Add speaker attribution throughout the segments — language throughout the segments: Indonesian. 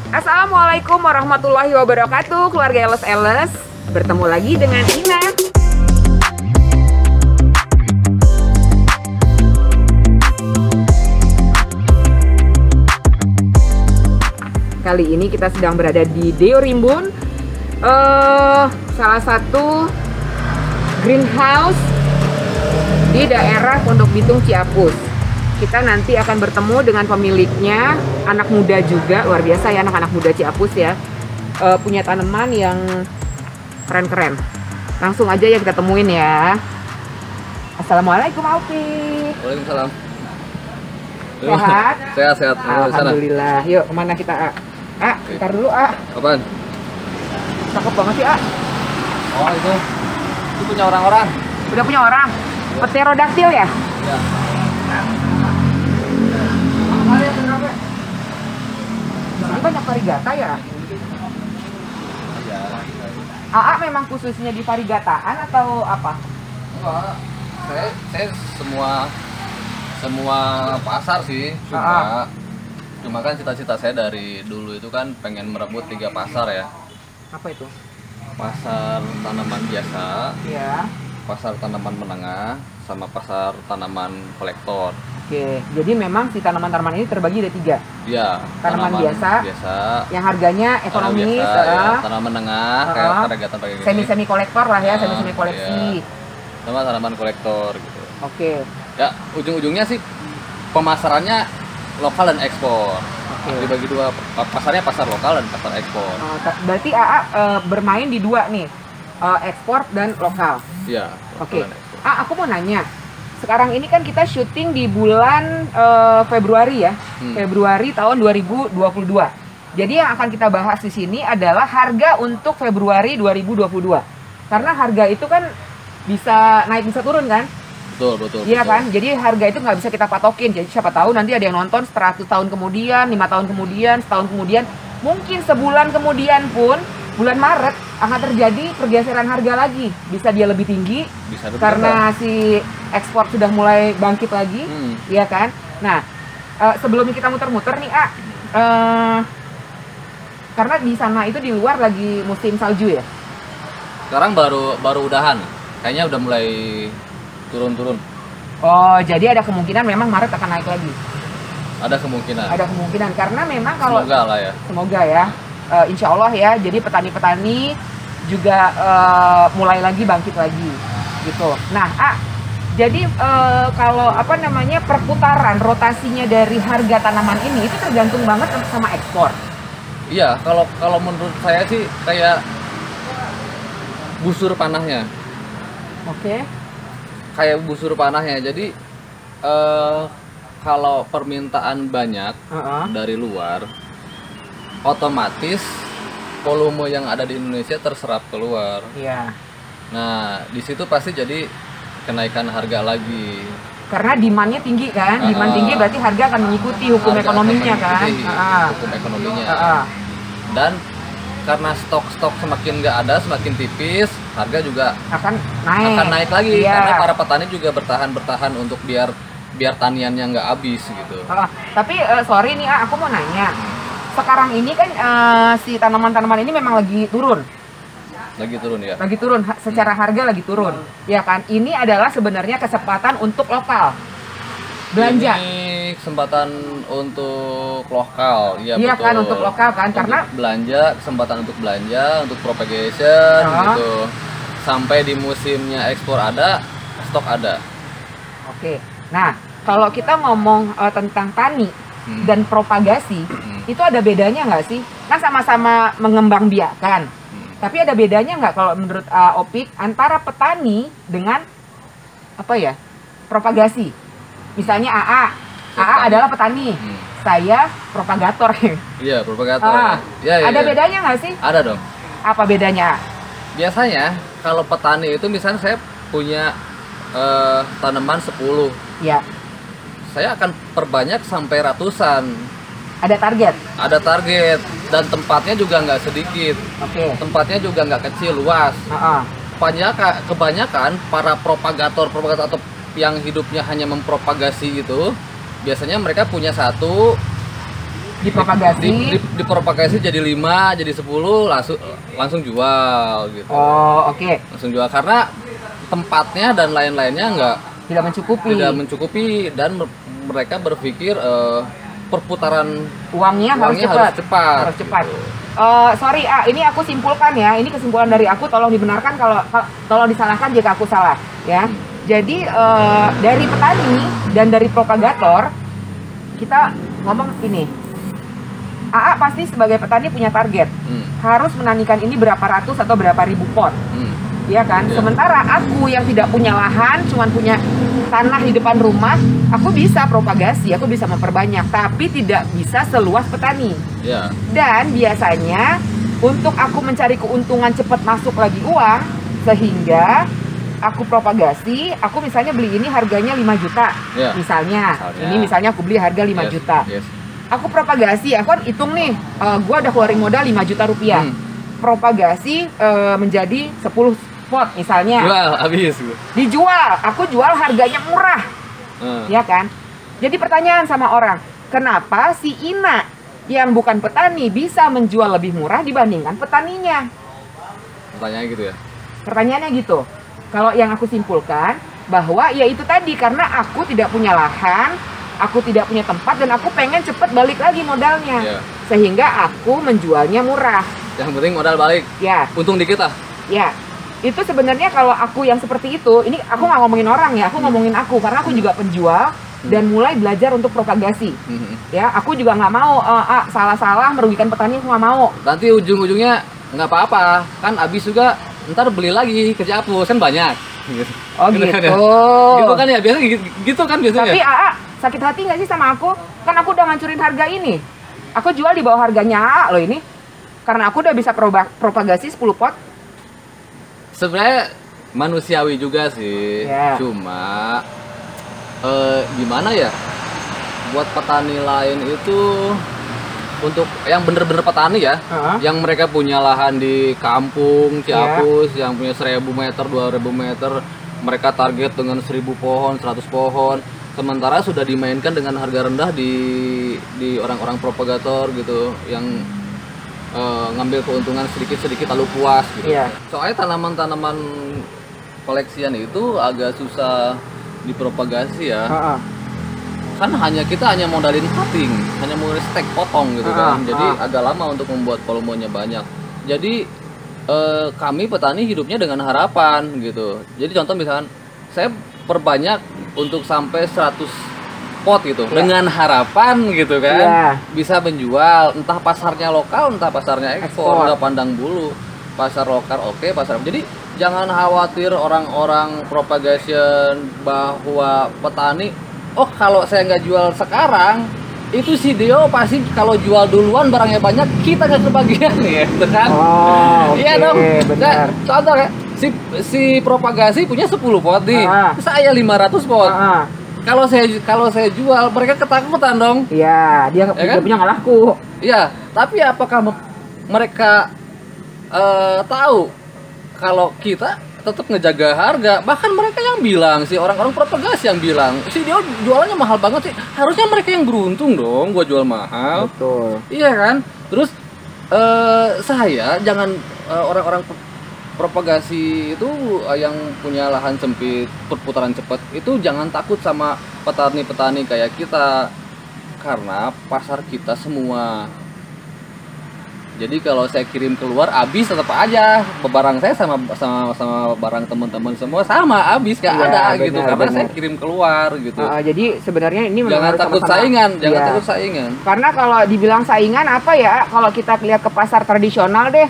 Speaker 1: Assalamualaikum warahmatullahi wabarakatuh, keluarga Eles-Eles. Bertemu lagi dengan Ina. Kali ini kita sedang berada di Deo Rimbun, salah satu greenhouse di daerah Pondok Bitung, Ciapus. Kita nanti akan bertemu dengan pemiliknya, anak muda juga, luar biasa ya anak-anak muda Ciapus ya. Punya tanaman yang keren-keren. Langsung aja ya kita temuin ya. Assalamualaikum Alfi.
Speaker 2: Waalaikumsalam.
Speaker 1: Sehat?
Speaker 2: Sehat.
Speaker 1: Alhamdulillah. Yuk kemana kita A? A, ntar dulu A.
Speaker 2: Apaan?
Speaker 1: Cakep banget sih A.
Speaker 2: Oh itu punya orang-orang.
Speaker 1: Udah punya orang? Pterodactyl ya?
Speaker 2: Ya.
Speaker 1: Ini banyak varigata ya? AA memang khususnya di varigataan atau apa?
Speaker 2: Enggak. Saya semua pasar sih. Cuma kan cita-cita saya dari dulu itu kan pengen merebut 3 pasar ya.
Speaker 1: Apa itu?
Speaker 2: Pasar tanaman biasa,
Speaker 1: Ya.
Speaker 2: pasar tanaman menengah, sama pasar tanaman kolektor.
Speaker 1: Oke, jadi memang si tanaman-tanaman ini terbagi ada 3.
Speaker 2: Iya,
Speaker 1: Tanaman biasa, yang harganya ekonomis,
Speaker 2: biasa, ya. Tanaman menengah, kayak varigatan kayak gini.
Speaker 1: semi-semi kolektor lah ya, semi-semi koleksi.
Speaker 2: Iya. Sama tanaman kolektor gitu.
Speaker 1: Oke.
Speaker 2: Ya, ujung-ujungnya sih pemasarannya lokal dan ekspor.
Speaker 1: Oke.
Speaker 2: Dibagi 2, pasarnya pasar lokal dan pasar ekspor.
Speaker 1: Berarti AA bermain di 2 nih, ekspor dan lokal.
Speaker 2: Iya.
Speaker 1: Oke.
Speaker 2: Lokal dan ekspor.
Speaker 1: Aku mau nanya. Sekarang ini kan kita syuting di bulan Februari ya. Februari tahun 2022. Jadi yang akan kita bahas di sini adalah harga untuk Februari 2022. Karena harga itu kan bisa naik bisa turun kan?
Speaker 2: Betul.
Speaker 1: Iya kan? Jadi harga itu nggak bisa kita patokin. Jadi siapa tahu nanti ada yang nonton 100 tahun kemudian, 5 tahun kemudian, setahun kemudian, mungkin sebulan kemudian pun bulan Maret akan terjadi pergeseran harga lagi. Bisa dia lebih tinggi
Speaker 2: Bisa
Speaker 1: karena si ekspor sudah mulai bangkit lagi, iya kan? Nah, sebelum kita muter-muter nih, karena di sana itu di luar lagi musim salju ya.
Speaker 2: Sekarang baru udahan. Kayaknya udah mulai turun-turun.
Speaker 1: Oh, jadi ada kemungkinan memang Maret akan naik lagi.
Speaker 2: Ada kemungkinan.
Speaker 1: Ada kemungkinan karena memang kalau
Speaker 2: Semoga lah ya.
Speaker 1: Semoga ya. Insya Allah ya. Jadi petani-petani juga mulai lagi bangkit lagi, gitu. Nah, jadi kalau perputaran rotasinya dari harga tanaman ini itu tergantung banget sama ekspor.
Speaker 2: Iya, kalau menurut saya sih kayak busur panahnya.
Speaker 1: Oke.
Speaker 2: Kayak busur panahnya. Jadi kalau permintaan banyak dari luar, otomatis volume yang ada di Indonesia terserap keluar.
Speaker 1: Iya.
Speaker 2: Nah, di situ pasti jadi kenaikan harga lagi.
Speaker 1: Karena demand-nya tinggi kan? Demand tinggi berarti harga akan mengikuti hukum
Speaker 2: Harga
Speaker 1: ekonominya
Speaker 2: akan
Speaker 1: kan?
Speaker 2: mengikuti hukum ekonominya. Dan karena stok semakin nggak ada, semakin tipis, harga juga
Speaker 1: akan naik
Speaker 2: lagi.
Speaker 1: Iya.
Speaker 2: Karena para petani juga bertahan untuk biar taniannya nggak habis gitu.
Speaker 1: Tapi sorry nih, aku mau nanya. Sekarang ini kan si tanaman-tanaman ini memang lagi turun.
Speaker 2: Lagi turun ya?
Speaker 1: Lagi turun, secara harga lagi turun. Ya kan? Ini adalah sebenarnya kesempatan untuk lokal. Belanja.
Speaker 2: Ini kesempatan untuk lokal,
Speaker 1: Iya
Speaker 2: betul.
Speaker 1: kan, untuk lokal kan, karena
Speaker 2: kesempatan untuk belanja, untuk propagation gitu. Sampai di musimnya ekspor ada, stok ada.
Speaker 1: Oke. Nah, kalau kita ngomong tentang tani dan propagasi, itu ada bedanya nggak sih? Kan sama-sama mengembangbiakan. Tapi ada bedanya nggak kalau menurut Opik antara petani dengan propagasi? Misalnya AA adalah petani, saya propagator.
Speaker 2: Iya, propagator. Ya.
Speaker 1: Ada bedanya nggak sih?
Speaker 2: Ada dong.
Speaker 1: Apa bedanya?
Speaker 2: Biasanya kalau petani itu misalnya saya punya tanaman 10.
Speaker 1: Ya.
Speaker 2: Saya akan perbanyak sampai ratusan.
Speaker 1: Ada target?
Speaker 2: Ada target dan tempatnya juga nggak sedikit.
Speaker 1: Oke.
Speaker 2: Tempatnya juga nggak kecil, luas. Kebanyakan para propagator atau yang hidupnya hanya mempropagasi itu biasanya mereka punya satu
Speaker 1: Dipropagasi.
Speaker 2: Dipropagasi jadi 5, jadi 10, langsung jual gitu.
Speaker 1: Oh, oke.
Speaker 2: Langsung jual karena tempatnya dan lain-lainnya
Speaker 1: tidak
Speaker 2: mencukupi dan mereka berpikir perputaran
Speaker 1: uangnya harus cepat. Sorry, ini aku simpulkan ya. Ini kesimpulan dari aku. Tolong dibenarkan kalau disalahkan jika aku salah ya. Jadi dari petani dan dari propagator kita ngomong ini. AA pasti sebagai petani punya target, harus menanamikan ini berapa ratus atau berapa ribu pot, ya kan? Sementara aku yang tidak punya lahan, cuman punya tanah di depan rumah, aku bisa propagasi, aku bisa memperbanyak, tapi tidak bisa seluas petani. Dan biasanya untuk aku mencari keuntungan cepat masuk lagi uang, sehingga aku propagasi, aku misalnya beli ini harganya 5 juta, misalnya. Ini misalnya aku beli harga 5 juta. Aku propagasi, aku kan hitung nih, gue udah keluarin modal 5 juta rupiah. Propagasi menjadi 10 pot misalnya.
Speaker 2: Jual, habis.
Speaker 1: Dijual, aku jual harganya murah. Ya kan? Jadi pertanyaan sama orang, kenapa si Ina yang bukan petani bisa menjual lebih murah dibandingkan petaninya?
Speaker 2: Pertanyaannya gitu ya?
Speaker 1: Pertanyaannya gitu. Kalau yang aku simpulkan, bahwa ya itu tadi, karena aku tidak punya lahan, aku tidak punya tempat, dan aku pengen cepet balik lagi modalnya, sehingga aku menjualnya murah.
Speaker 2: Yang penting modal balik. Untung dikit lah.
Speaker 1: Itu sebenarnya kalau aku yang seperti itu, ini aku nggak ngomongin orang ya, aku ngomongin aku, karena aku juga penjual dan mulai belajar untuk propagasi. Ya, aku juga nggak mau salah-salah merugikan petani, aku nggak mau.
Speaker 2: Nanti ujung-ujungnya nggak apa-apa, kan habis juga ntar beli lagi ke Ciapus, kan banyak.
Speaker 1: Oh gitu.
Speaker 2: Gitu kan ya, biasanya gitu kan biasanya.
Speaker 1: Tapi sakit hati nggak sih sama aku? Kan aku udah ngancurin harga ini. Aku jual di bawah harganya AA loh ini. Karena aku udah bisa propagasi 10 pot.
Speaker 2: Sebenarnya manusiawi juga sih. Cuma gimana ya? Buat petani lain itu, untuk yang bener-bener petani ya, yang mereka punya lahan di kampung Ciapus, yang punya 1000 meter, 2000 meter, mereka target dengan 1000 pohon, 100 pohon. Sementara sudah dimainkan dengan harga rendah di orang-orang propagator gitu, yang ngambil keuntungan sedikit-sedikit lalu puas gitu. Soalnya tanaman-tanaman koleksian itu agak susah dipropagasi ya. Kan kita hanya modalin cutting, hanya modalin stek potong gitu kan. Jadi agak lama untuk membuat volumenya banyak. Jadi kami petani hidupnya dengan harapan gitu. Jadi contoh misalkan saya perbanyak untuk sampai 100 pot gitu, dengan harapan gitu kan, bisa menjual, entah pasarnya lokal, entah pasarnya ekspor, nggak pandang bulu. Pasar lokal oke, pasar. Jadi jangan khawatir orang-orang propagation bahwa petani, oh kalau saya nggak jual sekarang, itu si Dio pasti kalau jual duluan barangnya banyak, kita nggak kebagian ya, gitu kan? Iya dong. Benar. Contoh ya, si propagasi punya 10 pot nih, saya 500 pot. Kalau saya jual, mereka ketakutan dong.
Speaker 1: Iya, dia kan? Punya nggak laku.
Speaker 2: Iya, tapi apakah mereka tahu kalau kita tetap ngejaga harga? Bahkan mereka yang bilang sih, orang-orang propagasi yang bilang, si dia jualannya mahal banget sih. Harusnya mereka yang beruntung dong, gua jual mahal.
Speaker 1: Betul.
Speaker 2: Iya kan? Terus saya jangan orang-orang propagasi itu yang punya lahan sempit, perputaran cepat, itu jangan takut sama petani-petani kayak kita, karena pasar kita semua. Jadi kalau saya kirim keluar habis tetap aja barang saya sama barang teman-teman semua sama habis gak ada benar, gitu karena saya kirim keluar gitu.
Speaker 1: Jadi sebenarnya ini
Speaker 2: jangan takut saingan, jangan takut saingan.
Speaker 1: Karena kalau dibilang saingan apa ya, kalau kita lihat ke pasar tradisional deh,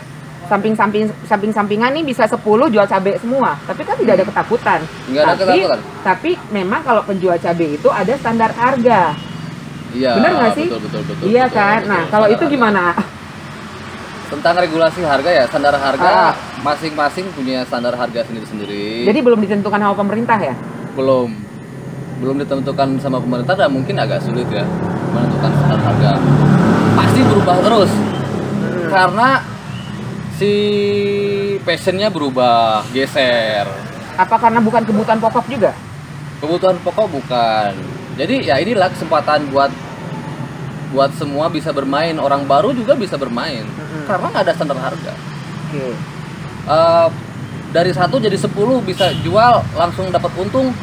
Speaker 1: samping-sampingan nih bisa 10 jual cabai semua, tapi kan tidak ada ketakutan.
Speaker 2: Nggak ada ketakutan.
Speaker 1: Tapi memang kalau penjual cabai itu ada standar harga.
Speaker 2: Iya.
Speaker 1: Benar nggak sih?
Speaker 2: Betul.
Speaker 1: Iya kan. Nah kalau itu gimana?
Speaker 2: Tentang regulasi harga ya, standar harga masing-masing punya standar harga sendiri-sendiri.
Speaker 1: Jadi belum ditentukan sama pemerintah ya?
Speaker 2: Belum ditentukan sama pemerintah, dan mungkin agak sulit ya menentukan standar harga. Pasti berubah terus karena si passionnya berubah, geser.
Speaker 1: Apa karena bukan kebutuhan pokok juga?
Speaker 2: Kebutuhan pokok bukan. Jadi ya inilah kesempatan buat buat semua bisa bermain, orang baru juga bisa bermain, karena nggak ada standar harga. Dari 1 jadi 10 bisa jual langsung dapat untung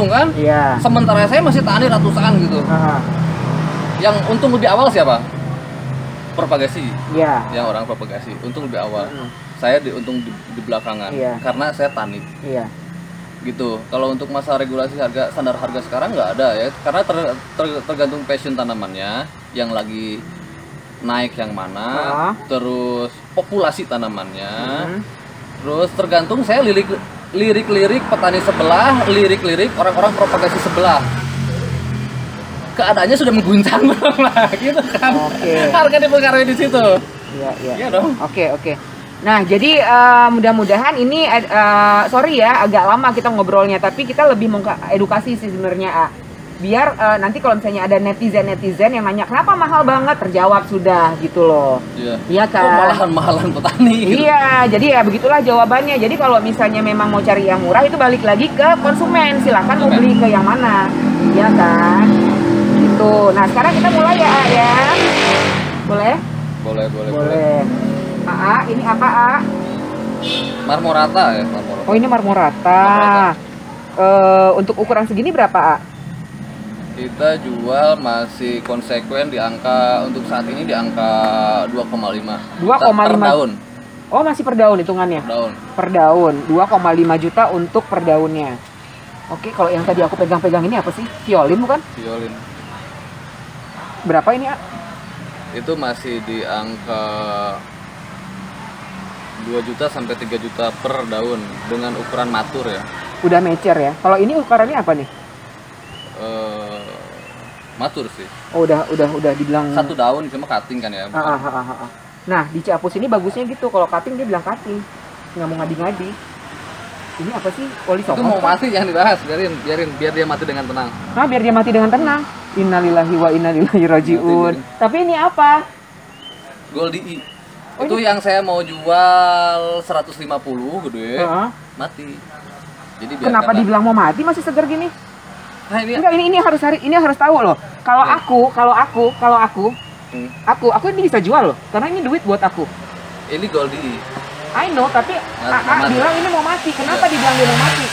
Speaker 2: kan?
Speaker 1: Iya.
Speaker 2: Sementara saya masih tani ratusan gitu. Yang untung lebih awal siapa? Propagasi. Iya. Yang orang propagasi untung lebih awal. Saya untung di belakangan, karena saya tani. Iya. Gitu. Kalau untuk masa regulasi harga, standar harga sekarang nggak ada ya, karena tergantung passion tanamannya yang lagi naik yang mana, terus populasi tanamannya, terus tergantung saya lirik petani sebelah, lirik orang-orang propagasi sebelah. Keadaannya sudah mengguncang lah, gitu kan? Harga dipengaruhi di situ. Iya dong. Oke.
Speaker 1: Nah, jadi mudah-mudahan ini sorry ya agak lama kita ngobrolnya, tapi kita lebih mau edukasi sih sebenarnya, biar nanti kalau misalnya ada netizen yang nanya kenapa mahal banget, terjawab sudah gitu loh. Iya kan?
Speaker 2: Mahalan petani gitu.
Speaker 1: Iya, jadi ya begitulah jawabannya. Jadi kalau misalnya memang mau cari yang murah itu balik lagi ke konsumen, silakan mau beli ke yang mana. Iya kan? Gitu. Nah, sekarang kita mulai ya. Boleh. Ini apa,
Speaker 2: Marmorata ya,
Speaker 1: Oh, ini marmorata. Untuk ukuran segini berapa,
Speaker 2: Kita jual masih konsekuen di angka, untuk saat ini di angka 2,5.
Speaker 1: 2,5
Speaker 2: per daun.
Speaker 1: Oh, masih per daun hitungannya? Per daun. 2,5 juta untuk per daunnya. Oke, kalau yang tadi aku pegang-pegang ini apa sih? Violin bukan?
Speaker 2: Violin.
Speaker 1: Berapa ini,
Speaker 2: Itu masih di angka 2 juta sampai 3 juta per daun dengan ukuran matur ya.
Speaker 1: Udah mecer ya. Kalau ini ukurannya apa nih?
Speaker 2: Matur sih.
Speaker 1: Oh, udah dibilang
Speaker 2: 1 daun, cuma cutting kan ya.
Speaker 1: Nah, di Ciapus ini bagusnya gitu. Kalau cutting dia bilang cutting. Nggak mau ngadi-ngadi. Ini apa sih? Oli
Speaker 2: Itu mau mati jangan dibahas, biarin biar dia mati dengan tenang.
Speaker 1: Nah, biar dia mati dengan tenang. Innalillahi wa inna ilaihi rajiun. Tapi ini apa?
Speaker 2: Goldie. Itu yang saya mau jual 150 gede. Mati. Jadi
Speaker 1: kenapa dibilang mau mati masih segar gini?
Speaker 2: Nah,
Speaker 1: ini harus tahu loh. Kalau aku ini bisa jual loh, karena ini duit buat aku.
Speaker 2: Ini Goldie.
Speaker 1: I know, tapi bilang ini mau mati. Kenapa dibilang dia mau mati?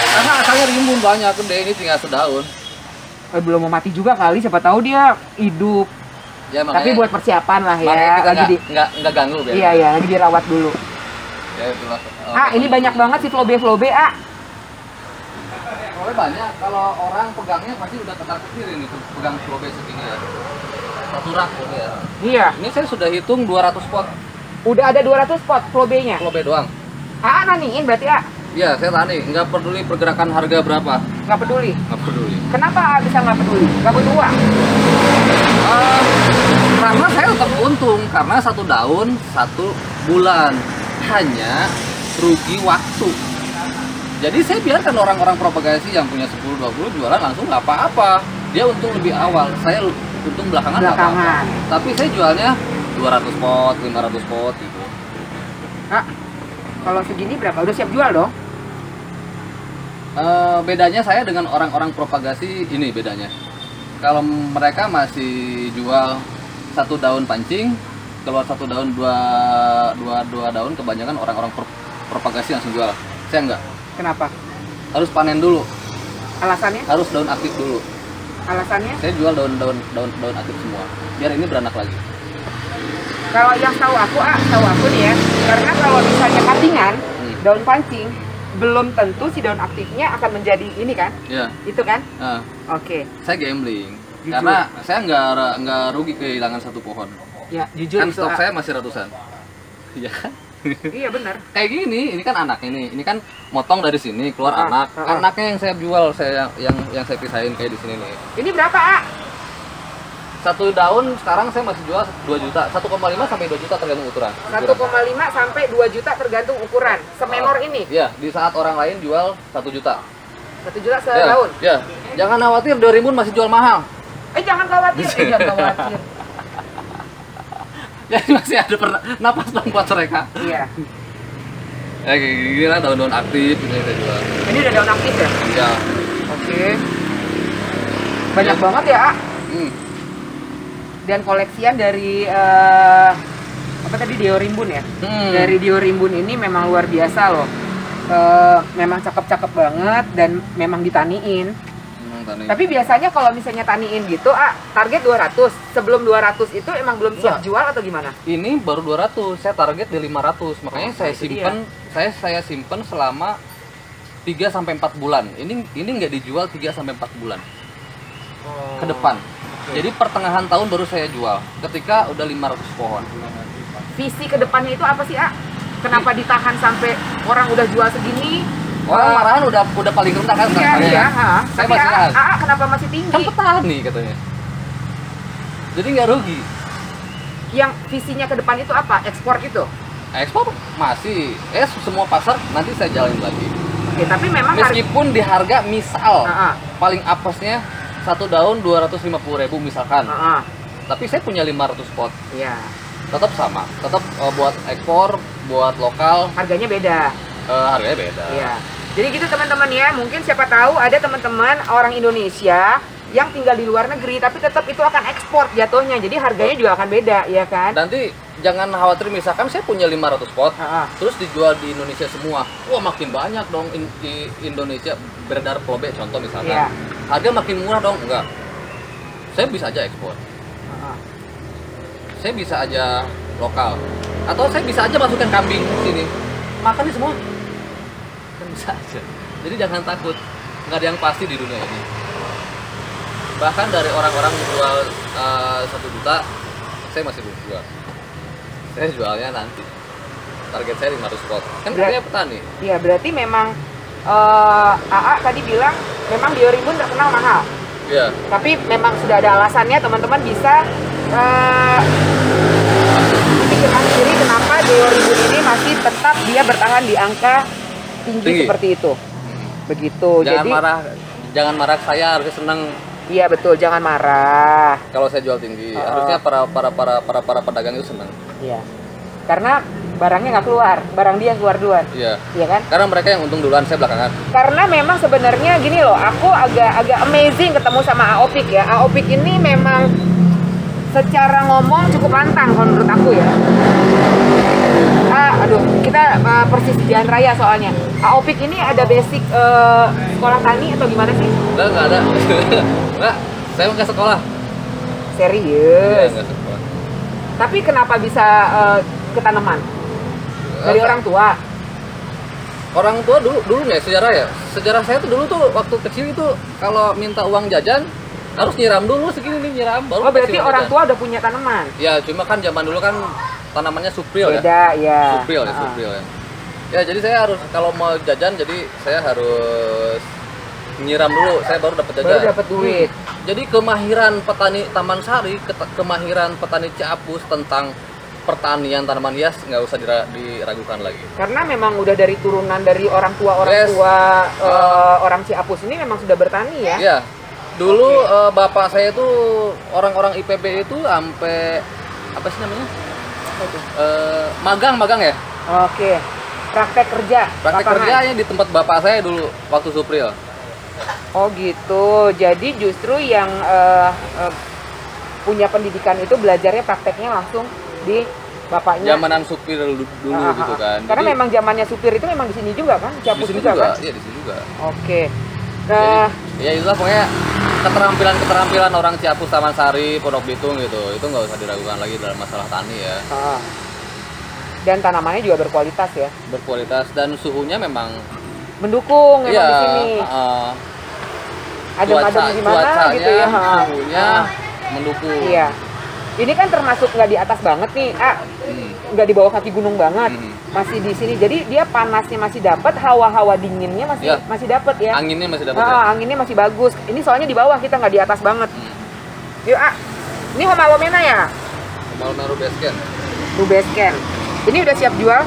Speaker 2: Karena asalnya rimbun banyak, gede, ini tinggal sedaun.
Speaker 1: Belum mau mati juga kali, siapa tahu dia hidup. Ya, makanya, tapi buat persiapan lah ya.
Speaker 2: Lagi nggak ganggu ya.
Speaker 1: Iya, lagi dirawat dulu.
Speaker 2: Ya, itulah.
Speaker 1: Ini banyak banget sih flobe.
Speaker 2: Flobe banyak. Kalau orang pegangnya pasti udah ketar-ketir ini tuh, pegang flobe segini ya. Satu rak ya.
Speaker 1: Iya.
Speaker 2: Ini saya sudah hitung 200 pot.
Speaker 1: Udah ada 200 pot flobenya.
Speaker 2: Flobe doang.
Speaker 1: Naniin berarti
Speaker 2: Iya, saya tani. Nggak peduli pergerakan harga berapa.
Speaker 1: Nggak peduli?
Speaker 2: Nggak peduli.
Speaker 1: Kenapa bisa nggak peduli? Nggak butuh uang?
Speaker 2: Karena saya tetap untung. Karena 1 daun 1 bulan. Hanya rugi waktu. Jadi saya biarkan orang-orang propagasi yang punya 10-20 jualan langsung nggak apa-apa. Dia untung lebih awal. Saya untung belakangan. Tapi saya jualnya 200 pot, 500 pot gitu.
Speaker 1: Kalau segini berapa? Udah siap jual dong?
Speaker 2: Bedanya saya dengan orang-orang propagasi ini bedanya. Kalau mereka masih jual 1 daun pancing, keluar 1 daun, dua daun, kebanyakan orang-orang propagasi langsung jual. Saya enggak.
Speaker 1: Kenapa?
Speaker 2: Harus panen dulu.
Speaker 1: Alasannya?
Speaker 2: Harus daun aktif dulu.
Speaker 1: Alasannya?
Speaker 2: Saya jual daun aktif semua. Biar ini beranak lagi.
Speaker 1: Kalau yang tahu aku nih ya, karena kalau misalnya cuttingan, daun pancing, belum tentu si daun aktifnya akan menjadi ini kan? Iya. Itu kan? Oke.
Speaker 2: Saya gambling. Jujur. Karena saya nggak rugi kehilangan 1 pohon.
Speaker 1: Ya, jujur.
Speaker 2: Kan stok saya masih ratusan. Iya kan?
Speaker 1: Iya benar.
Speaker 2: Kayak gini, ini kan anak ini kan motong dari sini keluar anak. Anaknya yang saya jual, yang saya pisahin kayak di sini nih.
Speaker 1: Ini berapa,
Speaker 2: 1 daun sekarang saya masih jual 2 juta, 1,5 sampai 2 juta tergantung ukuran.
Speaker 1: 1,5 sampai 2 juta tergantung ukuran. Semenor ini.
Speaker 2: Iya, di saat orang lain jual 1 juta.
Speaker 1: 1 juta sedaun.
Speaker 2: Ya. Jangan khawatir, Dorimun masih jual mahal.
Speaker 1: Jangan khawatir.
Speaker 2: Jadi masih ada napas dong buat mereka.
Speaker 1: Iya.
Speaker 2: Ya gini lah daun-daun aktif ini saya jual.
Speaker 1: Ini udah daun aktif ya?
Speaker 2: Iya.
Speaker 1: Oke. Banyak banget ya, Dan koleksian dari apa tadi, Dio Rimbun ya? Dari Dio Rimbun ini memang luar biasa loh. Memang cakep-cakep banget dan memang ditaniin. Tapi biasanya kalau misalnya taniin gitu, target 200. Sebelum 200 itu emang belum siap jual atau gimana?
Speaker 2: Ini baru 200, saya target di 500. Makanya saya simpen selama 3 sampai 4 bulan. Ini nggak dijual 3 sampai 4 bulan. Ke depan. Jadi pertengahan tahun baru saya jual ketika udah 500 pohon.
Speaker 1: Visi ke depannya itu apa sih, Kenapa ditahan sampai orang udah jual segini?
Speaker 2: Orang marahan udah paling rendah kan?
Speaker 1: Iya.
Speaker 2: Saya masih
Speaker 1: kenapa masih tinggi?
Speaker 2: Kan petani katanya. Jadi nggak rugi.
Speaker 1: Yang visinya ke depan itu apa? Ekspor itu?
Speaker 2: Ekspor masih. Semua pasar nanti saya jalanin lagi.
Speaker 1: Oke, tapi memang
Speaker 2: meskipun di harga misal paling apesnya 1 daun 250.000 misalkan. Tapi saya punya 500 pot.
Speaker 1: Iya.
Speaker 2: Tetap sama. Tetap buat ekspor, buat lokal.
Speaker 1: Harganya beda.
Speaker 2: Harganya beda.
Speaker 1: Iya. Jadi gitu teman-teman ya, mungkin siapa tahu ada teman-teman orang Indonesia yang tinggal di luar negeri tapi tetap itu akan ekspor jatuhnya. Jadi harganya juga akan beda, ya kan?
Speaker 2: Nanti jangan khawatir, misalkan saya punya 500 pot, terus dijual di Indonesia semua. Wah, makin banyak dong di Indonesia beredar Flobe contoh misalkan.
Speaker 1: Iya.
Speaker 2: Harga makin murah dong, enggak. Saya bisa aja ekspor. Saya bisa aja lokal. Atau saya bisa aja masukkan kambing di sini. Makannya semua. Kan bisa aja. Jadi jangan takut. Nggak ada yang pasti di dunia ini. Bahkan dari orang-orang jual 1 juta, saya masih belum jual. Saya jualnya nanti. Target saya 500 pot. Kan katanya petani.
Speaker 1: Iya, berarti memang AA tadi bilang memang Dio Rimbun terkenal mahal.
Speaker 2: Iya.
Speaker 1: Tapi memang sudah ada alasannya, teman-teman bisa pikirkan sendiri kenapa Dio Rimbun ini masih tetap dia bertahan di angka tinggi. Seperti itu. Begitu.
Speaker 2: Jangan marah saya, harusnya senang.
Speaker 1: Iya betul, jangan marah.
Speaker 2: Kalau saya jual tinggi, harusnya para pedagang itu senang.
Speaker 1: Iya. Karena barangnya nggak keluar, barang dia yang keluar duluan.
Speaker 2: Iya.
Speaker 1: Iya kan?
Speaker 2: Karena mereka yang untung duluan, saya belakangan.
Speaker 1: Karena memang sebenarnya gini loh, aku agak amazing ketemu sama Aopik ya. Aopik ini memang secara ngomong cukup lantang kalau menurut aku ya. Kita persis jalan raya soalnya. Aopik ini ada basic sekolah tani atau gimana sih?
Speaker 2: Nggak ada. Nggak, saya nggak sekolah.
Speaker 1: Serius?
Speaker 2: Iya, nggak sekolah.
Speaker 1: Tapi kenapa bisa ke tanaman? Dari orang tua?
Speaker 2: Orang tua dulu nih sejarah ya. Sejarah saya tuh dulu tuh waktu kecil itu kalau minta uang jajan harus nyiram dulu segini nih, nyiram baru.
Speaker 1: Oh, berarti orang tua udah punya tanaman?
Speaker 2: Ya, cuma kan zaman dulu kan tanamannya supril.
Speaker 1: Beda, ya.
Speaker 2: Supril ya. Ya, jadi saya harus kalau mau jajan jadi saya harus nyiram dulu, saya baru dapat jajan.
Speaker 1: Baru dapat duit.
Speaker 2: Jadi kemahiran petani Taman Sari, kemahiran petani Ciapus tentang pertanian tanaman hias nggak usah diragukan lagi.
Speaker 1: Karena memang udah dari turunan dari orang tua orang Ciapus ini memang sudah bertani ya.
Speaker 2: Iya. Dulu bapak saya tuh orang-orang IPB itu sampai apa sih namanya? Magang ya.
Speaker 1: Oke. Praktek kerja.
Speaker 2: Praktek kerjanya di tempat bapak saya dulu waktu Supril.
Speaker 1: Oh gitu. Jadi justru yang punya pendidikan itu belajarnya prakteknya langsung di bapaknya.
Speaker 2: Zamanan supir dulu gitu kan.
Speaker 1: Karena jadi, memang zamannya supir itu memang di sini juga kan? Ciapus juga kan?
Speaker 2: Iya, di sini juga.
Speaker 1: Oke.
Speaker 2: Ya itulah pokoknya keterampilan orang Ciapus, Taman Sari, Pondok Bitung gitu. Itu nggak usah diragukan lagi dalam masalah tani ya.
Speaker 1: Dan tanamannya juga berkualitas ya.
Speaker 2: Berkualitas dan suhunya memang
Speaker 1: mendukung memang di sini. Adem-adem gimana gitu ya.
Speaker 2: Suhunya mendukung.
Speaker 1: Iya. Ini kan termasuk nggak di atas banget nih, nggak di bawah kaki gunung banget, masih di sini. Jadi dia panasnya masih dapat, hawa-hawa dinginnya masih dapat ya.
Speaker 2: Anginnya masih dapat. Ya?
Speaker 1: Anginnya masih bagus. Ini soalnya di bawah, kita nggak di atas banget. Yuk, ini Homa Lomena ya?
Speaker 2: Homa Lomena Rubesken.
Speaker 1: Rubesken. Ini udah siap jual?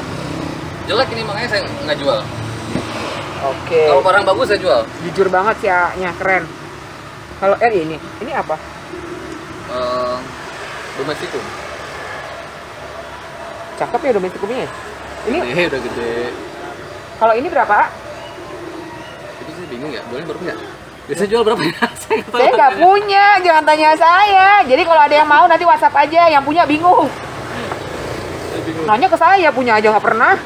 Speaker 2: Jelek ini makanya saya nggak jual.
Speaker 1: Oke.
Speaker 2: Kalau barang bagus saya jual.
Speaker 1: Jujur banget sih, nya keren. Kalau ini apa?
Speaker 2: Domesticum.
Speaker 1: Cakep ya domesticumnya. Ini
Speaker 2: udah gede.
Speaker 1: Kalau ini berapa?
Speaker 2: Itu sih bingung ya, boleh baru nggak? Bisa jual berapa ya?
Speaker 1: Saya nggak punya, jangan tanya saya. Jadi kalau ada yang mau nanti WhatsApp aja, yang punya bingung. Nanya ke saya, punya aja nggak pernah.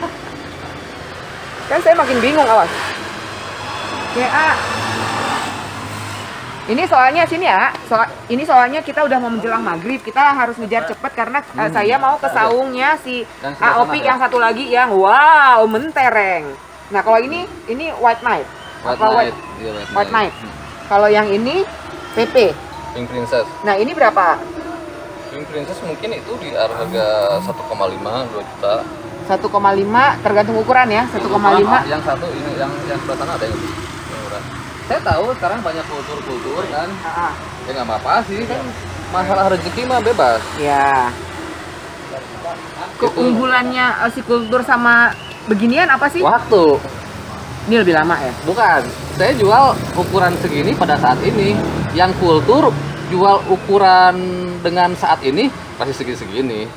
Speaker 1: Kan saya makin bingung, awas. Ya, ini soalnya sini ya, ini soalnya kita udah mau menjelang maghrib, kita harus ngejar cepet karena saya mau ke saungnya si Opik yang satu lagi yang wow mentereng. Nah kalau ini white knight, white knight. Kalau yang ini PP,
Speaker 2: Pink Princess.
Speaker 1: Nah ini berapa?
Speaker 2: Pink Princess mungkin itu di harga 1,5 2 juta.
Speaker 1: 1,5 tergantung ukuran ya, 1,5.
Speaker 2: Yang satu ini yang sebelah sana ada yang murah. Saya tahu sekarang banyak kultur kan. Ya nggak apa-apa sih. Masalah rezeki mah bebas.
Speaker 1: Ya. Keunggulannya si kultur sama beginian apa sih?
Speaker 2: Waktu.
Speaker 1: Ini lebih lama ya?
Speaker 2: Bukan. Saya jual ukuran segini pada saat ini. Yang kultur jual ukuran dengan saat ini pasti segini-segini.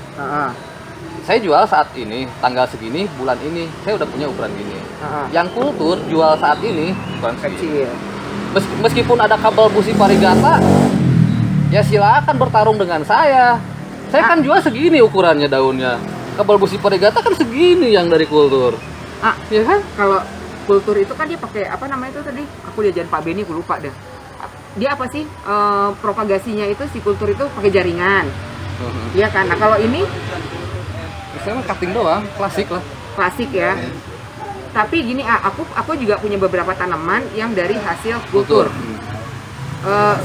Speaker 2: Saya jual saat ini, tanggal segini, bulan ini, saya udah punya ukuran gini. Yang kultur jual saat ini ukuran kecil. Meskipun ada kabel busi varigata, ya silakan bertarung dengan saya. Saya kan jual segini ukurannya daunnya. Kabel busi varigata kan segini yang dari kultur.
Speaker 1: Ya kan? Kalau kultur itu kan dia pakai apa namanya itu tadi? Aku diajarin Pak Beni, aku lupa deh. Dia apa sih? Propagasinya itu si kultur itu pakai jaringan. Iya kan? Nah kalau ini
Speaker 2: saya cutting doang, klasik lah.
Speaker 1: Klasik ya. Tapi gini, aku juga punya beberapa tanaman yang dari hasil kultur.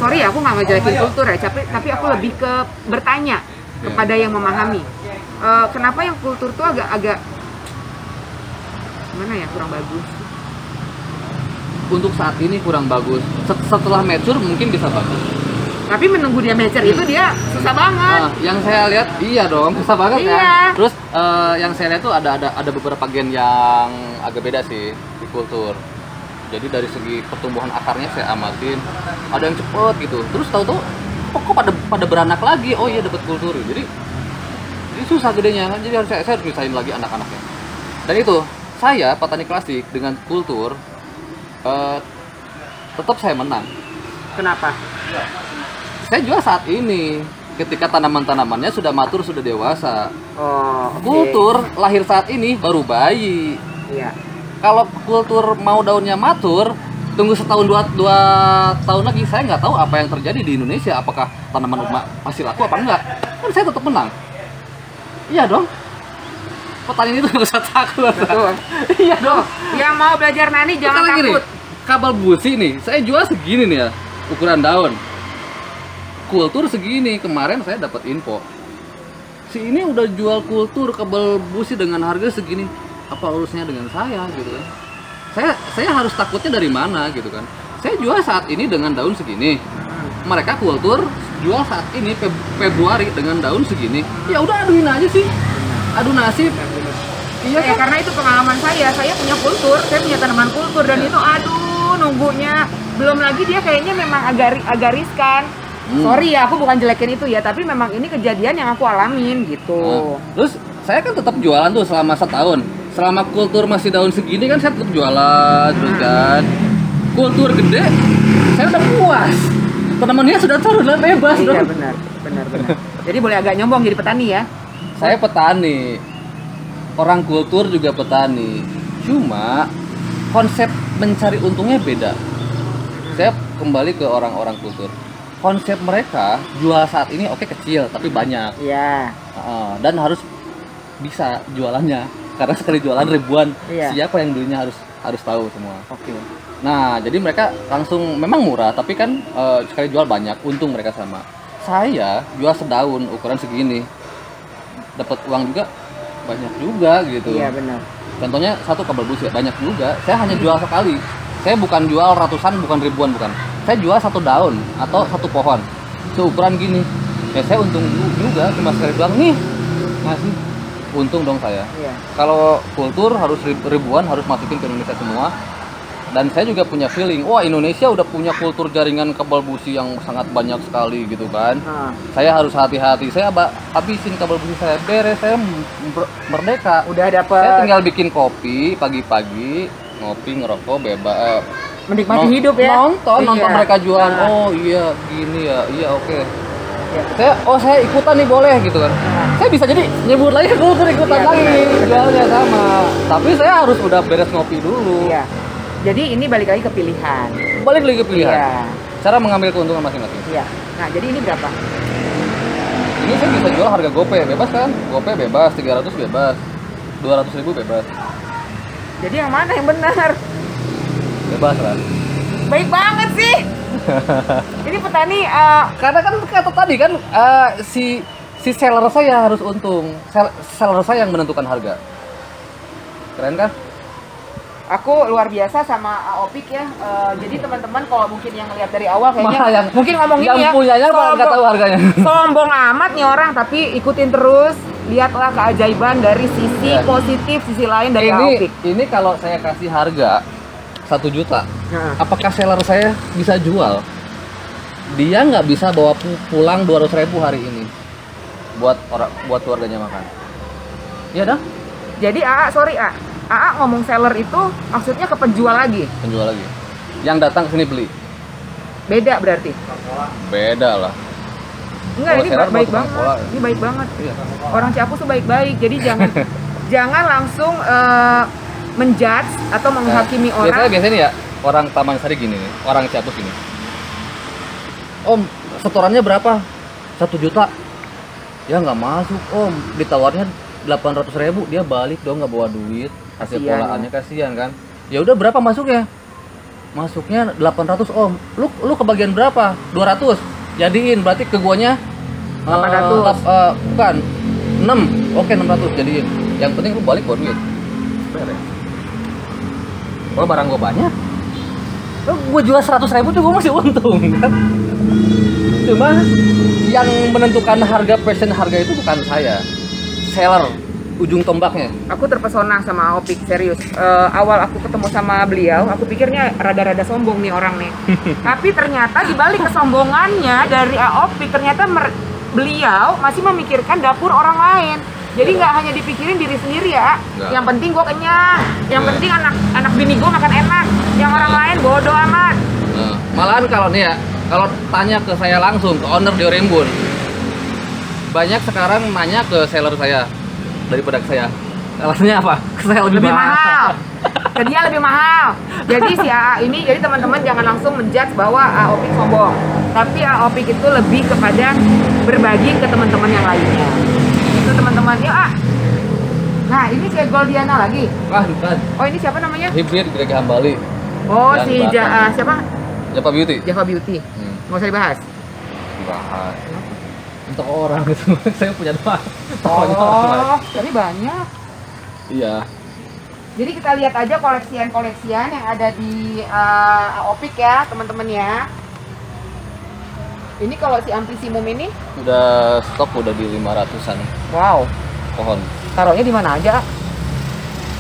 Speaker 1: Sorry ya, aku nggak ngejelekin kultur ya, tapi aku lebih ke bertanya kepada yang memahami. Kenapa yang kultur tuh agak gimana ya, kurang bagus?
Speaker 2: Untuk saat ini kurang bagus. Setelah mature mungkin bisa bagus.
Speaker 1: Tapi menunggu dia mature itu dia susah banget.
Speaker 2: Yang saya lihat iya dong, susah banget kan. Terus yang saya lihat tuh ada beberapa gen yang agak beda sih di kultur. Jadi dari segi pertumbuhan akarnya saya amatin, ada yang cepet gitu. Terus tahu-tahu kok pada beranak lagi. Oh iya dapat kultur. Jadi susah gedenya kan. Jadi saya harus misahin lagi anak-anaknya. Dan itu saya petani klasik dengan kultur tetap saya menang.
Speaker 1: Kenapa?
Speaker 2: Saya jual saat ini ketika tanaman-tanamannya sudah matur, sudah dewasa. Kultur lahir saat ini baru bayi.
Speaker 1: Iya.
Speaker 2: Kalau kultur mau daunnya matur, tunggu setahun dua tahun lagi, saya nggak tahu apa yang terjadi di Indonesia. Apakah tanaman masih laku apa enggak? Kan saya tetap menang. Iya dong. Petani itu nggak usah takut.
Speaker 1: Betul.
Speaker 2: Iya dong.
Speaker 1: Yang mau belajar nani jangan takut.
Speaker 2: Kabel busi nih, saya jual segini nih ya, ukuran daun. Kultur segini, kemarin saya dapat info. Si ini udah jual kultur kabel busi dengan harga segini. Apa urusnya dengan saya gitu kan? Saya harus takutnya dari mana gitu kan? Saya jual saat ini dengan daun segini. Mereka kultur jual saat ini Februari dengan daun segini. Ya udah aduin aja sih. Adu nasib. Iya kan?
Speaker 1: Karena itu pengalaman saya punya kultur, saya punya tanaman kultur dan itu aduh nunggunya. Belum lagi dia kayaknya memang agak riskan. Sorry ya, aku bukan jelekin itu ya, tapi memang ini kejadian yang aku alamin gitu.
Speaker 2: Terus saya kan tetap jualan tuh selama setahun. Selama kultur masih daun segini kan saya tetap jualan terus kan. Kultur gede, saya udah puas. Tanamannya sudah bebas.
Speaker 1: Iya benar. Jadi boleh agak nyombong jadi petani ya.
Speaker 2: Saya petani. Orang kultur juga petani. Cuma konsep mencari untungnya beda. Saya kembali ke orang-orang kultur. Konsep mereka jual saat ini oke kecil tapi banyak.
Speaker 1: Iya.
Speaker 2: Dan harus bisa jualannya karena sekali jualan ribuan.
Speaker 1: Iya.
Speaker 2: Siapa yang dulunya harus tahu semua.
Speaker 1: Oke.
Speaker 2: Nah jadi mereka langsung memang murah tapi kan sekali jual banyak untung mereka sama. Saya jual sedaun ukuran segini dapat uang juga banyak juga gitu.
Speaker 1: Iya benar.
Speaker 2: Contohnya satu kabel busi banyak juga. Saya hanya jual sekali. Saya bukan jual ratusan, bukan ribuan, bukan. Saya jual satu daun atau satu pohon seukuran gini. Ya saya untung juga cuma sekali jual nih. Ngasih untung dong saya.
Speaker 1: Iya.
Speaker 2: Kalau kultur harus ribuan harus masukin ke Indonesia semua. Dan saya juga punya feeling, wah Indonesia udah punya kultur jaringan kabel busi yang sangat banyak sekali gitu kan. Saya harus hati-hati. Saya habisin kabel busi saya beres, saya merdeka.
Speaker 1: Udah dapat.
Speaker 2: Saya tinggal bikin kopi pagi-pagi, ngopi ngerokok bebas
Speaker 1: menikmati hidup ya.
Speaker 2: Nonton mereka jualan. Oh iya gini ya, iya oke. Saya ikutan nih boleh gitu kan. Saya bisa jadi nyebut lagi, ikutan lagi jualnya sama. Tapi saya harus udah beres ngopi dulu.
Speaker 1: Iya. Jadi ini balik lagi ke pilihan. Iya.
Speaker 2: Cara mengambil keuntungan masing-masing.
Speaker 1: Iya. Nah jadi ini berapa?
Speaker 2: Ini saya bisa jual harga GoPay bebas kan? GoPay bebas, 300 bebas, 200.000 bebas. Jadi
Speaker 1: yang mana yang benar?
Speaker 2: Bebas kan?
Speaker 1: Baik banget sih. Ini petani
Speaker 2: karena kan kata tadi kan si seller saya harus untung. Seller saya yang menentukan harga. Keren kan?
Speaker 1: Aku luar biasa sama Opik ya. Jadi teman-teman kalau mungkin yang lihat dari awal kayaknya mungkin ngomong gini ya.
Speaker 2: Yang punyanya nggak tahu harganya.
Speaker 1: Sombong amat nih orang, tapi ikutin terus. Lihatlah keajaiban dari sisi positif, sisi lain dari Opik.
Speaker 2: Ini kalau saya kasih harga 1 juta, apakah seller saya bisa jual? Dia nggak bisa bawa pulang 200.000 hari ini buat keluarganya makan. Iya dah.
Speaker 1: Jadi AA ngomong seller itu maksudnya ke penjual lagi.
Speaker 2: Yang datang ke sini beli.
Speaker 1: Beda berarti.
Speaker 2: Beda lah.
Speaker 1: Enggak, ini baik banget. Ini baik banget. Iya. Orang Ciapus tuh baik-baik. Jadi jangan langsung menjudge atau menghakimi orang.
Speaker 2: Biasanya ya orang Taman Sari gini nih, orang Ciapus gini. Om, setorannya berapa? 1 juta. Ya nggak masuk om, ditawarnya 800.000, dia balik dong nggak bawa duit. Hasil polaannya kasihan kan. Ya udah berapa masuknya? Masuknya 800 om. Lu kebagian berapa? 200. Jadiin, berarti ke guanya
Speaker 1: 800.
Speaker 2: Bukan 6. Oke 600 jadiin. Yang penting lu balik bawa duit. Beres. Kalau barang gua banyak, gua jual 100.000 tuh gua masih untung kan. Cuma yang menentukan harga harga itu bukan saya, seller ujung tombaknya.
Speaker 1: Aku terpesona sama Opik, serius. Awal aku ketemu sama beliau, aku pikirnya rada-rada sombong nih orang nih. Tapi ternyata dibalik kesombongannya dari Opik, ternyata beliau masih memikirkan dapur orang lain. Jadi nggak hanya dipikirin diri sendiri ya. Yang penting gue kenyang, yang penting anak bini gue makan enak, yang orang lain bodo amat.
Speaker 2: Malahan kalau nih ya, kalau tanya ke saya langsung, ke owner di Orembun, banyak sekarang nanya ke seller saya daripada ke saya. Alasannya apa? Ke saya lebih mahal.
Speaker 1: Ke dia lebih mahal. Jadi si AA ini, jadi teman-teman jangan langsung menjudge bahwa Opik sombong. Tapi Opik itu lebih kepada berbagi ke teman-teman yang lainnya. Itu teman-teman ya. Nah ini si Goldiana lagi.
Speaker 2: Bukan.
Speaker 1: Oh ini siapa namanya?
Speaker 2: Hibrid Greg Hambali.
Speaker 1: Oh si siapa?
Speaker 2: Java Beauty.
Speaker 1: Nggak usah dibahas.
Speaker 2: Untuk orang itu saya punya doa.
Speaker 1: Tapi banyak.
Speaker 2: Iya.
Speaker 1: Jadi kita lihat aja koleksian yang ada di Opik ya teman-teman ya. Ini kalau si Amplisimum ini
Speaker 2: udah stok udah di 500-an.
Speaker 1: Wow.
Speaker 2: Pohon.
Speaker 1: Taruhnya di mana aja?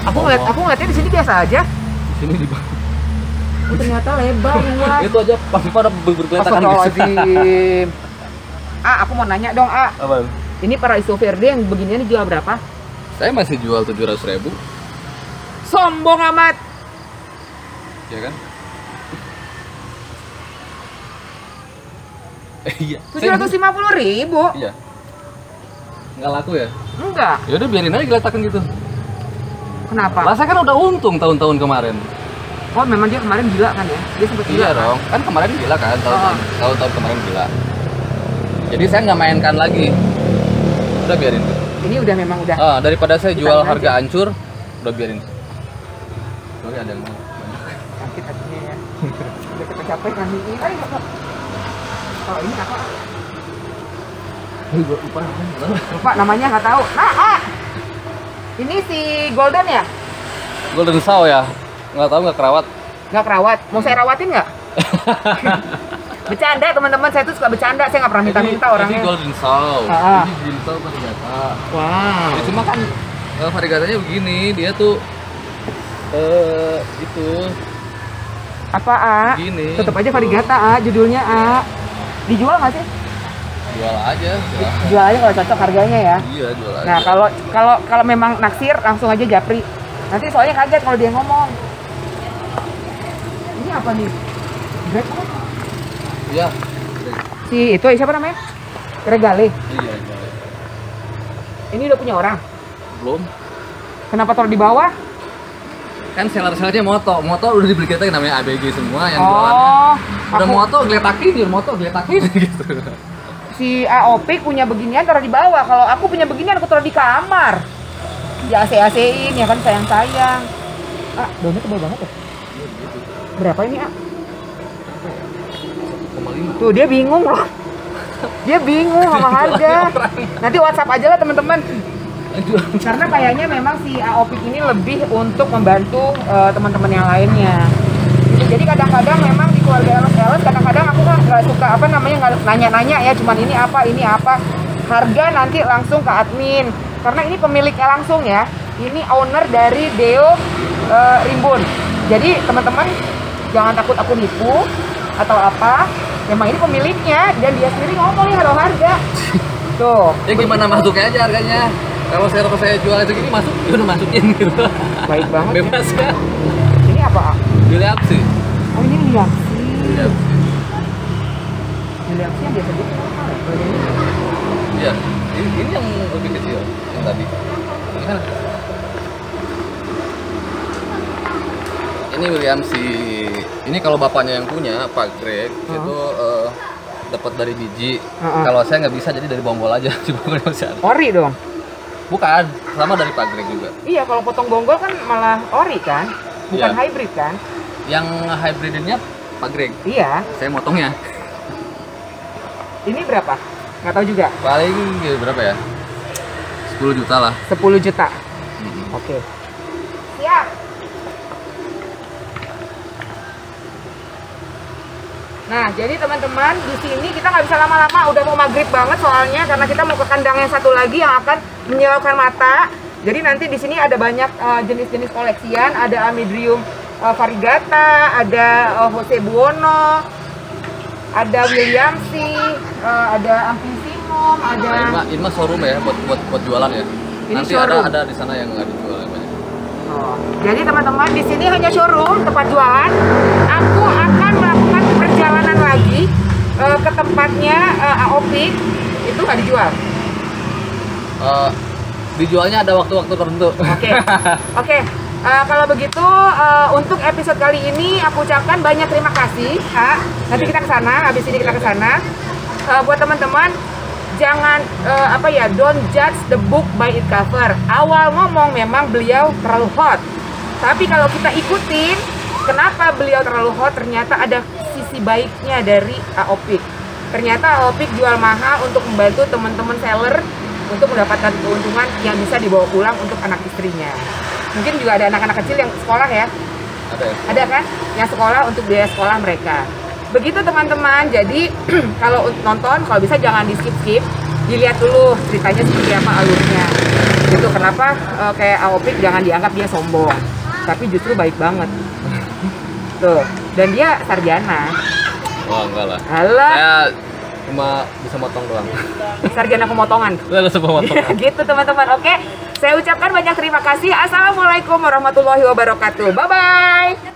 Speaker 1: Aku ngeliatnya di sini biasa aja.
Speaker 2: Di sini di bawah.
Speaker 1: Oh, ternyata lebar luas.
Speaker 2: Itu aja pasti pada berkeletakan gitu.
Speaker 1: Aku mau nanya dong,
Speaker 2: Apa?
Speaker 1: Ini Paraiso Verde yang beginian dijual berapa?
Speaker 2: Saya masih jual 700.000.
Speaker 1: Sombong amat.
Speaker 2: Ya kan? Iya.
Speaker 1: 750.000.
Speaker 2: Iya. Nggak laku ya?
Speaker 1: Enggak.
Speaker 2: Ya udah biarin aja geletakan gitu.
Speaker 1: Kenapa?
Speaker 2: Lah saya kan udah untung tahun-tahun kemarin.
Speaker 1: Oh memang dia kemarin gila kan ya? Dia sempat gila.
Speaker 2: Iya dong. Kan kemarin gila kan tahun-tahun kemarin gila. Jadi saya nggak mainkan lagi. Udah biarin.
Speaker 1: Ini udah memang udah.
Speaker 2: Daripada saya jual harga hancur, udah biarin. Sorry ada yang mau.
Speaker 1: Sakit hatinya ya. Udah capek-capek kan ini. Oh ini apa? Lupa namanya nggak tahu. Ini si Golden ya?
Speaker 2: Golden Saw ya? Nggak tahu, nggak kerawat.
Speaker 1: Nggak kerawat. Mau saya rawatin nggak? Bercanda teman-teman, saya tuh suka bercanda. Saya nggak pernah minta-minta orangnya.
Speaker 2: Ini Golden Saw. Ini Golden Saw varigata.
Speaker 1: Wow.
Speaker 2: Ya, cuma kan varigatanya begini, dia tuh itu
Speaker 1: apa
Speaker 2: gini.
Speaker 1: Tetap aja varigata judulnya Dijual nggak sih?
Speaker 2: Jual aja.
Speaker 1: Jual aja kalau cocok harganya ya.
Speaker 2: Iya, jual aja.
Speaker 1: Nah, kalau memang naksir langsung aja japri. Nanti soalnya kaget kalau dia ngomong. Ini apa nih? Greg apa?
Speaker 2: Iya.
Speaker 1: Si itu siapa namanya? Regale.
Speaker 2: Iya, Regale.
Speaker 1: Ini udah punya orang?
Speaker 2: Belum.
Speaker 1: Kenapa taruh di bawah?
Speaker 2: Kan seller-sellernya moto udah dibeli kita namanya ABG semua yang
Speaker 1: jualan.
Speaker 2: Udah moto geletakin gitu.
Speaker 1: Si AOP punya beginian taruh di bawah. Kalau aku punya beginian aku taruh di kamar. Di AC-AC-in ya kan sayang-sayang. Daunnya tebal banget ya. Berapa ini, A?
Speaker 2: 1,5.
Speaker 1: Tuh dia bingung loh. Dia bingung sama harga. Nanti WhatsApp aja lah teman-teman. Karena kayaknya memang si AOP ini lebih untuk membantu teman-teman yang lainnya. Jadi kadang-kadang memang di keluarga Elos kadang-kadang aku kan nggak suka nggak nanya-nanya ya, cuman ini apa. Harga nanti langsung ke admin. Karena ini pemiliknya langsung ya. Ini owner dari Deo Rimbun. Jadi teman-teman jangan takut aku nipu atau apa. Memang ini pemiliknya dan dia sendiri ngomong nih harga. Tuh.
Speaker 2: Ya gimana masuknya aja harganya. Kalau saya jual itu gini masuk, ya udah masukin gitu.
Speaker 1: Baik banget.
Speaker 2: Bebas ya.
Speaker 1: Ini apa?
Speaker 2: Liapsi.
Speaker 1: Oh ini liapsi.
Speaker 2: Liapsi.
Speaker 1: Liapsi yang biasa gitu mahal ya?
Speaker 2: Iya. Ini yang lebih kecil yang tadi. Ini kan. Ini Williamsi. Ini kalau bapaknya yang punya Pak Greg itu dapat dari biji. Kalau saya nggak bisa jadi dari bonggol aja.
Speaker 1: Ori dong.
Speaker 2: Bukan, sama dari Pak Greg juga.
Speaker 1: Iya, kalau potong bonggol kan malah ori kan, bukan hybrid kan?
Speaker 2: Yang hybridnya Pak Greg.
Speaker 1: Iya.
Speaker 2: Saya motongnya.
Speaker 1: Ini berapa? Nggak tahu juga.
Speaker 2: Paling berapa ya? 10 juta lah.
Speaker 1: 10 juta. Oke. Siap. Nah, jadi teman-teman di sini kita nggak bisa lama-lama, udah mau maghrib banget soalnya karena kita mau ke kandang yang satu lagi yang akan menyilaukan mata. Jadi nanti di sini ada banyak jenis-jenis koleksian, ada Amydrium variegata, ada Jose Buono, ada Williamsi, ada Amphissimum, ada.
Speaker 2: Ini mah showroom ya buat jualan ya.
Speaker 1: Ini
Speaker 2: nanti
Speaker 1: showroom.
Speaker 2: ada di sana yang nggak dijual banyak.
Speaker 1: Jadi teman-teman di sini hanya showroom tempat jualan. Aku akan melakukan perjalanan lagi ke tempatnya AOP itu nggak dijual.
Speaker 2: Dijualnya ada waktu-waktu tertentu.
Speaker 1: Oke. Kalau begitu untuk episode kali ini aku ucapkan banyak terima kasih. Nanti kita ke sana, habis ini kita ke sana. Buat teman-teman jangan don't judge the book by its cover. Awal ngomong memang beliau terlalu hot. Tapi kalau kita ikutin kenapa beliau terlalu hot, ternyata ada sisi baiknya dari AOP. Ternyata AOP jual mahal untuk membantu teman-teman seller untuk mendapatkan keuntungan yang bisa dibawa pulang untuk anak istrinya. Mungkin juga ada anak-anak kecil yang sekolah ya.
Speaker 2: Ada ya?
Speaker 1: Ada kan? Yang sekolah untuk biaya sekolah mereka. Begitu teman-teman. Jadi kalau nonton, kalau bisa jangan di skip-skip. Dilihat dulu ceritanya seperti apa alurnya. Gitu kenapa kayak AOP jangan dianggap dia sombong. Tapi justru baik banget. Tuh. Dan dia sarjana.
Speaker 2: Wah, enggak lah.
Speaker 1: Alah.
Speaker 2: Saya cuma bisa motong doang.
Speaker 1: Sarjana pemotongan. Gitu teman-teman. Oke. Saya ucapkan banyak terima kasih. Assalamualaikum warahmatullahi wabarakatuh. Bye-bye.